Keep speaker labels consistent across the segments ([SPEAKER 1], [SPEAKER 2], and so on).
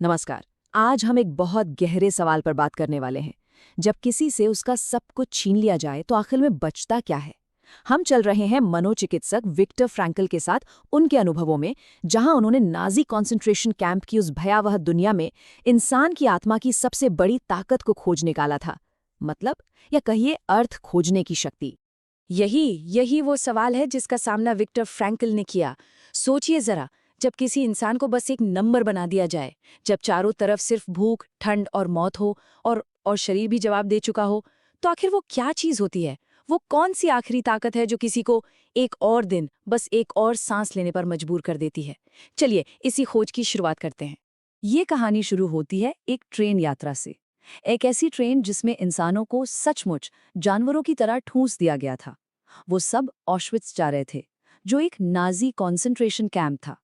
[SPEAKER 1] नमस्कार। आज हम एक बहुत गहरे सवाल पर बात करने वाले हैं। जब किसी से उसका सब कुछ छीन लिया जाए तो आखिर में बचता क्या है? हम चल रहे हैं मनोचिकित्सक विक्टर फ्रैंकल के साथ उनके अनुभवों में, जहां उन्होंने नाजी कॉन्सेंट्रेशन कैंप की उस भयावह दुनिया में इंसान की आत्मा की सबसे बड़ी ताकत को खोज निकाला था। मतलब, या कहिए अर्थ खोजने की शक्ति।
[SPEAKER 2] यही यही वो सवाल है जिसका सामना विक्टर फ्रैंकल ने किया। सोचिए जरा, जब किसी इंसान को बस एक नंबर बना दिया जाए, जब चारों तरफ सिर्फ भूख, ठंड और मौत हो और शरीर भी जवाब दे चुका हो, तो आखिर वो क्या चीज होती है? वो कौन सी आखिरी ताकत है जो किसी को एक और दिन, बस एक और सांस लेने पर मजबूर कर देती है? चलिए इसी खोज की शुरुआत करते हैं। ये कहानी शुरू होती है एक ट्रेन यात्रा से। एक ऐसी ट्रेन जिसमें इंसानों को सचमुच जानवरों की तरह ठूंस दिया गया था। वो सब ऑश्विट्स जा रहे थे, जो एक नाजी कॉन्सेंट्रेशन कैंप था।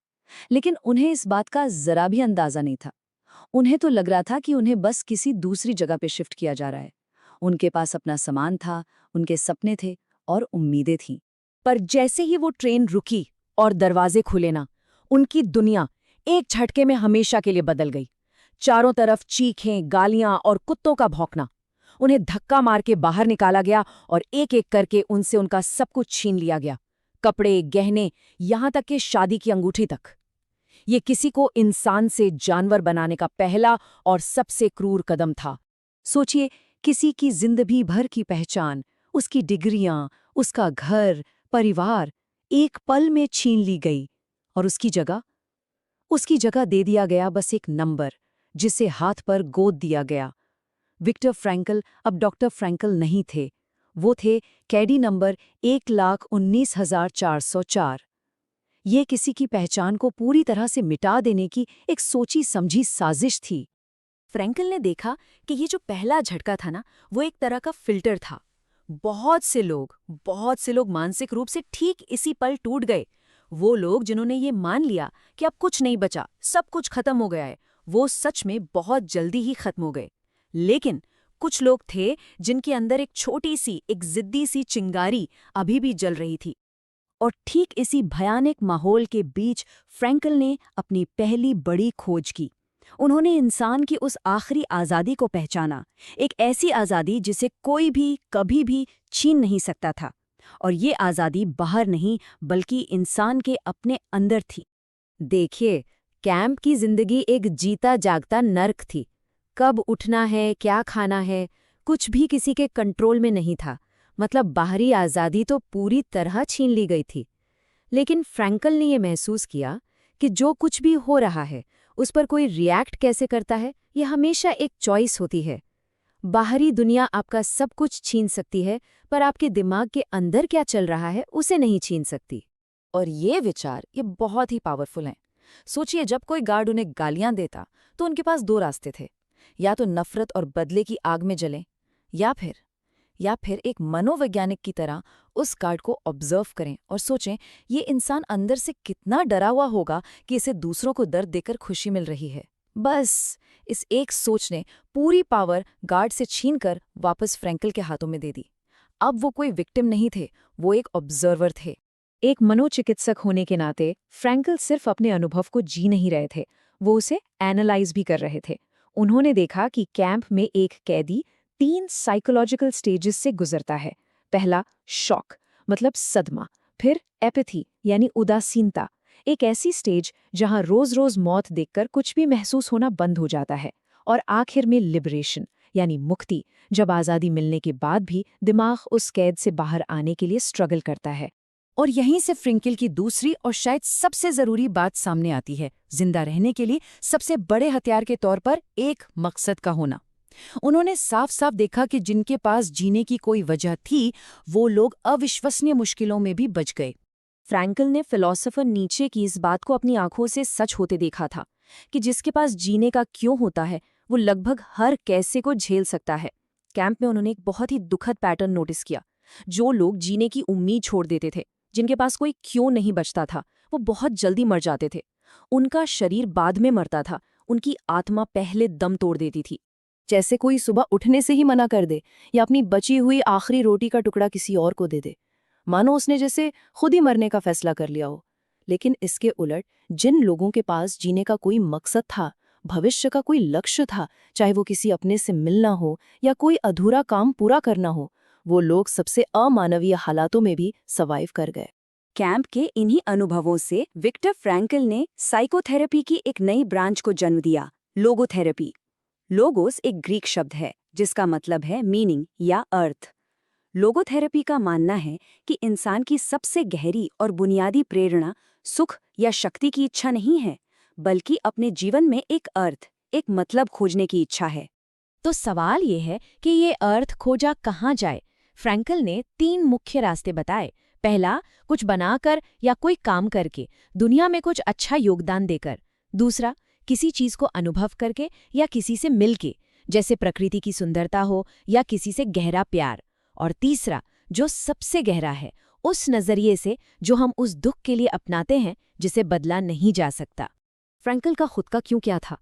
[SPEAKER 2] लेकिन उन्हें इस बात का जरा भी अंदाजा नहीं था। उन्हें तो लग रहा था कि उन्हें बस किसी दूसरी जगह पे शिफ्ट किया जा रहा है। उनके पास अपना सामान था, उनके सपने थे और उम्मीदें थीं।
[SPEAKER 1] पर जैसे ही वो ट्रेन रुकी और दरवाजे खुले ना, उनकी दुनिया एक झटके में हमेशा के लिए बदल गई। चारों तरफ चीखें, गालियां और कुत्तों का भौंकना। उन्हें धक्का मार के बाहर निकाला गया और एक-एक करके उनसे उनका सब कुछ छीन लिया गया। कपड़े, गहने, यहां तक कि शादी की अंगूठी तक। ये किसी को इंसान से जानवर बनाने का पहला और सबसे क्रूर कदम था।
[SPEAKER 2] सोचिए, किसी की जिंदगी भर की पहचान, उसकी डिग्रियां, उसका घर, परिवार एक पल में छीन ली गई। और उसकी जगह दे दिया गया बस एक नंबर, जिसे हाथ पर गोद दिया गया। विक्टर फ्रैंकल अब डॉक्टर फ्रैंकल नहीं थे। वो थे कैडी नंबर 1,19,404। ये किसी की पहचान को पूरी तरह से मिटा देने की एक सोची समझी साजिश थी।
[SPEAKER 1] फ्रैंकल ने देखा कि ये जो पहला झटका था ना, वो एक तरह का फिल्टर था। बहुत से लोग मानसिक रूप से ठीक इसी पल टूट गए। वो लोग जिन्होंने ये मान लिया कि अब कुछ नहीं बचा, सब कुछ खत्म हो गया है, वो सच में बहुत जल्दी ही खत्म हो गए। लेकिन कुछ लोग थे जिनके अंदर एक छोटी सी, एक जिद्दी सी चिंगारी अभी भी जल रही थी। और ठीक इसी भयानक माहौल के बीच फ्रैंकल ने अपनी पहली बड़ी खोज की। उन्होंने इंसान की उस आखिरी आज़ादी को पहचाना, एक ऐसी आज़ादी जिसे कोई भी कभी भी छीन नहीं सकता था। और ये आज़ादी बाहर नहीं, बल्कि इंसान के अपने अंदर थी। देखिए, कैंप की जिंदगी एक जीता जागता नर्क थी। कब उठना है, क्या खाना है, कुछ भी किसी के कंट्रोल में नहीं था। मतलब बाहरी आज़ादी तो पूरी तरह छीन ली गई थी। लेकिन फ्रैंकल ने यह महसूस किया कि जो कुछ भी हो रहा है, उस पर कोई रिएक्ट कैसे करता है, यह हमेशा एक चॉइस होती है। बाहरी दुनिया आपका सब कुछ छीन सकती है, पर आपके दिमाग के अंदर क्या चल रहा है, उसे नहीं छीन सकती। और ये विचार, ये बहुत ही पावरफुल हैं। सोचिए, जब कोई गार्ड उन्हें गालियां देता, तो उनके पास दो रास्ते थे। या तो नफरत और बदले की आग में जलें, या फिर एक मनोवैज्ञानिक की तरह उस गार्ड को ऑब्जर्व करें और सोचें, ये इंसान अंदर से कितना डरा हुआ होगा कि इसे दूसरों को दर्द देकर खुशी मिल रही है। बस इस एक सोच ने पूरी पावर गार्ड से छीनकर वापस फ्रैंकल के हाथों में दे दी। अब वो कोई विक्टिम नहीं थे, वो एक ऑब्जर्वर थे। एक मनोचिकित्सक होने के नाते फ्रैंकल सिर्फ अपने अनुभव को जी नहीं रहे थे, वो उसे एनालाइज भी कर रहे थे। उन्होंने देखा कि कैंप में एक कैदी 3 साइकोलॉजिकल स्टेजेस से गुजरता है। पहला शॉक, मतलब सदमा। फिर एपैथी, यानी उदासीनता, एक ऐसी स्टेज जहां रोज-रोज मौत देखकर कुछ भी महसूस होना बंद हो जाता है। और आखिर में लिबरेशन, यानी मुक्ति, जब आज़ादी मिलने के बाद भी दिमाग उस कैद से बाहर आने के लिए स्ट्रगल करता है। और यहीं से फ्रैंकल की दूसरी और शायद सबसे जरूरी बात सामने आती है, जिंदा रहने के लिए सबसे बड़े हथियार के तौर पर एक मकसद का होना। उन्होंने साफ साफ देखा कि जिनके पास जीने की कोई वजह थी, वो लोग अविश्वसनीय मुश्किलों में भी बच गए। फ्रैंकल ने फिलोसोफर नीचे की इस बात को अपनी आंखों से सच होते देखा था कि जिसके पास जीने का क्यों होता है, वो लगभग हर कैसे को झेल सकता है। कैंप में उन्होंने एक बहुत ही दुखद पैटर्न नोटिस किया। जो लोग जीने की उम्मीद छोड़ देते थे, जिनके पास कोई क्यों नहीं बचता था, वो बहुत जल्दी मर जाते थे। उनका शरीर बाद में मरता था, उनकी आत्मा पहले दम तोड़ देती थी। जैसे कोई सुबह उठने से ही मना कर दे या अपनी बची हुई आखिरी रोटी का टुकड़ा किसी और को दे दे, मानो उसने जैसे खुद ही मरने का फैसला कर लिया हो। लेकिन इसके उलट जिन लोगों के पास जीने का कोई मकसद था,
[SPEAKER 2] भविष्य का कोई लक्ष्य था, चाहे वो किसी अपने से मिलना हो या कोई अधूरा काम पूरा करना हो। वो लोग सबसे अमानवीय हालातों में भी सर्वाइव कर गए।
[SPEAKER 1] कैंप के इन्हीं अनुभवों से विक्टर फ्रैंकल ने साइकोथेरेपी की एक नई ब्रांच को जन्म दिया, लोगोथेरेपी। लोगोस एक ग्रीक शब्द है जिसका मतलब है मीनिंग या अर्थ। लोगोथेरेपी का मानना है कि इंसान की सबसे गहरी और बुनियादी प्रेरणा सुख या शक्ति की इच्छा नहीं है, बल्कि अपने जीवन में एक अर्थ, एक मतलब खोजने की इच्छा है।
[SPEAKER 2] तो सवाल ये है कि ये अर्थ खोजा कहाँ जाए। फ्रैंकल ने 3 मुख्य रास्ते बताए। पहला, कुछ बनाकर या कोई काम करके, दुनिया में कुछ अच्छा योगदान देकर। दूसरा, किसी चीज को अनुभव करके या किसी से मिलके, जैसे प्रकृति की सुंदरता हो या किसी से गहरा प्यार। और तीसरा, जो सबसे गहरा है, उस नजरिए से जो हम उस दुख के लिए अपनाते हैं जिसे बदला नहीं जा सकता।
[SPEAKER 1] फ्रैंकल का खुद का क्यों क्या था?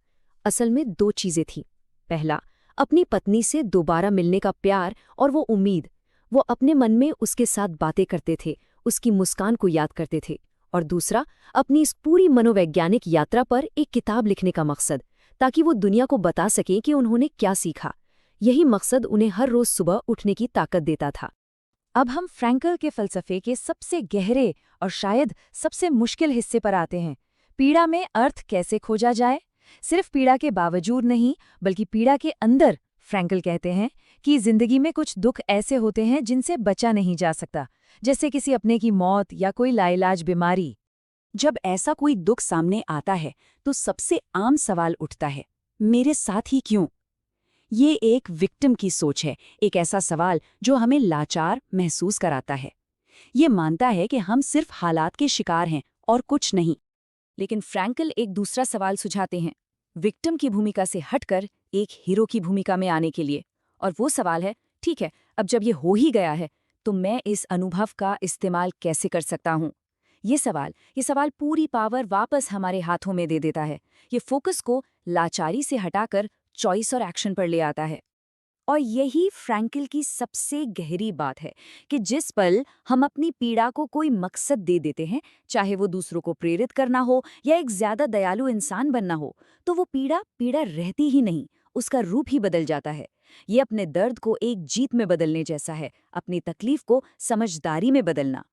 [SPEAKER 1] असल में 2 चीजें थीं। पहला, अपनी पत्नी से दोबारा मिलने का प्यार और वो उम्मीद। वो अपने मन में उसके साथ बातें करते थे, उसकी मुस्कान को याद करते थे। और दूसरा, अपनी इस पूरी मनोवैज्ञानिक यात्रा पर एक किताब लिखने का मकसद, ताकि वो दुनिया को बता सकें कि उन्होंने क्या सीखा। यही मकसद उन्हें हर रोज सुबह उठने की ताकत देता था।
[SPEAKER 2] अब हम फ्रैंकल के फलसफे के सबसे गहरे और शायद सबसे मुश्किल हिस्से पर आते हैं। पीड़ा में अर्थ कैसे खोजा जाए? सिर्फ पीड़ा के बावजूद नहीं, बल्कि पीड़ा के अंदर। फ्रैंकल कहते हैं कि जिंदगी में कुछ दुख ऐसे होते हैं जिनसे बचा नहीं जा सकता, जैसे किसी अपने की मौत या कोई लाइलाज बीमारी।
[SPEAKER 1] जब ऐसा कोई दुख सामने आता है तो सबसे आम सवाल उठता है, मेरे साथ ही क्यों? ये एक विक्टिम की सोच है, एक ऐसा सवाल जो हमें लाचार महसूस कराता है। ये मानता है कि हम सिर्फ हालात के शिकार हैं और कुछ नहीं। लेकिन फ्रैंकल एक दूसरा सवाल सुझाते हैं, विक्टिम की भूमिका से हटकर एक हीरो की भूमिका में आने के लिए। और वो सवाल है, ठीक है, अब जब ये हो ही गया है तो मैं इस अनुभव का इस्तेमाल कैसे कर सकता हूँ? ये सवाल पूरी पावर वापस हमारे हाथों में दे देता है। ये फोकस को लाचारी से हटाकर चॉइस और एक्शन पर ले आता है। और यही फ्रैंकल की सबसे गहरी बात है कि जिस पल हम अपनी पीड़ा को कोई मकसद दे देते हैं, चाहे वो दूसरों को प्रेरित करना हो या एक ज्यादा दयालु इंसान बनना हो, तो वो पीड़ा रहती ही नहीं, उसका रूप ही बदल जाता है। ये अपने दर्द को एक जीत में बदलने जैसा है, अपनी तकलीफ को समझदारी में बदलना।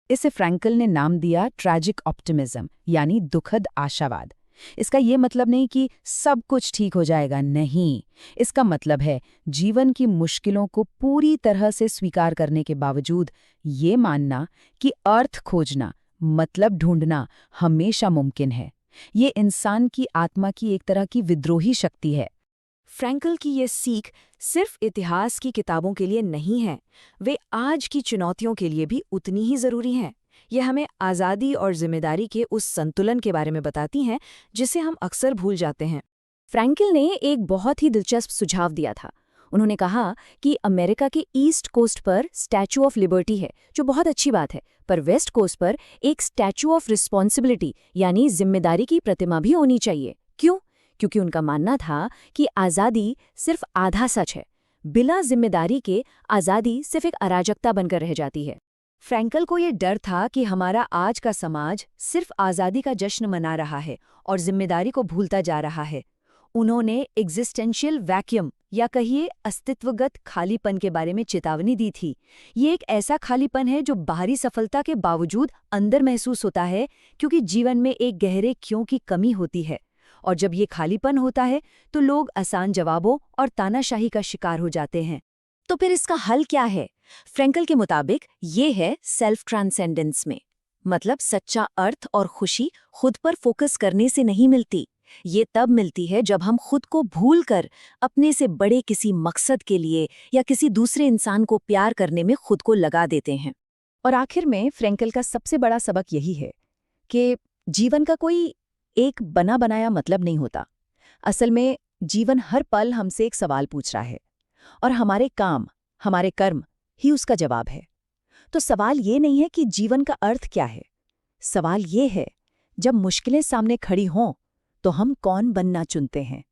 [SPEAKER 2] इसे फ्रैंकल ने नाम दिया ट्रैजिक ऑप्टिमिज्म, यानी दुखद आशावाद। इसका ये मतलब नहीं कि सब कुछ ठीक हो जाएगा, नहीं। इसका मतलब है जीवन की मुश्किलों को पूरी तरह से स्वीकार करने के बावजूद ये मानना कि अर्थ खोजना, मतलब ढूंढना हमेशा मुमकिन है। ये इंसान की आत्मा की एक तरह की विद्रोही शक्ति है।
[SPEAKER 1] फ्रैंकल की ये सीख सिर्फ इतिहास की किताबों के लिए नहीं है, वे आज की चुनौतियों के लिए भी उतनी ही जरूरी हैं। ये हमें आज़ादी और जिम्मेदारी के उस संतुलन के बारे में बताती हैं जिसे हम अक्सर भूल जाते हैं। फ्रैंकल ने एक बहुत ही दिलचस्प सुझाव दिया था। उन्होंने कहा कि अमेरिका के ईस्ट कोस्ट पर स्टैचू ऑफ लिबर्टी है, जो बहुत अच्छी बात है, पर वेस्ट कोस्ट पर एक स्टैचू ऑफ रिस्पॉन्सिबिलिटी यानी जिम्मेदारी की प्रतिमा भी होनी चाहिए। क्यों? क्योंकि उनका मानना था कि आज़ादी सिर्फ आधा सच है। बिना जिम्मेदारी के आज़ादी सिर्फ एक अराजकता बनकर रह जाती है। फ्रैंकल को ये डर था कि हमारा आज का समाज सिर्फ आज़ादी का जश्न मना रहा है और जिम्मेदारी को भूलता जा रहा है। उन्होंने एग्जिस्टेंशियल वैक्यूम या कहिए अस्तित्वगत खालीपन के बारे में चेतावनी दी थी। ये एक ऐसा खालीपन है जो बाहरी सफलता के बावजूद अंदर महसूस होता है, क्योंकि जीवन में एक गहरे क्यों की कमी होती है। और जब ये खालीपन होता है तो लोग आसान जवाबों और तानाशाही का शिकार हो जाते हैं। तो फिर इसका हल क्या है? फ्रैंकल के मुताबिक ये है सेल्फ ट्रांसेंडेंस में, मतलब सच्चा अर्थ और खुशी खुद पर फोकस करने से नहीं मिलती। ये तब मिलती है जब हम खुद को भूलकर अपने से बड़े किसी मकसद के लिए या किसी दूसरे इंसान को प्यार करने में खुद को लगा देते हैं।
[SPEAKER 2] और आखिर में फ्रैंकल का सबसे बड़ा सबक यही है कि जीवन का कोई एक बना बनाया मतलब नहीं होता। असल में जीवन हर पल हमसे एक सवाल पूछ रहा है और हमारे काम, हमारे कर्म ही उसका जवाब है। तो सवाल ये नहीं है कि जीवन का अर्थ क्या है, सवाल ये है जब मुश्किलें सामने खड़ी हों तो हम कौन बनना चुनते हैं।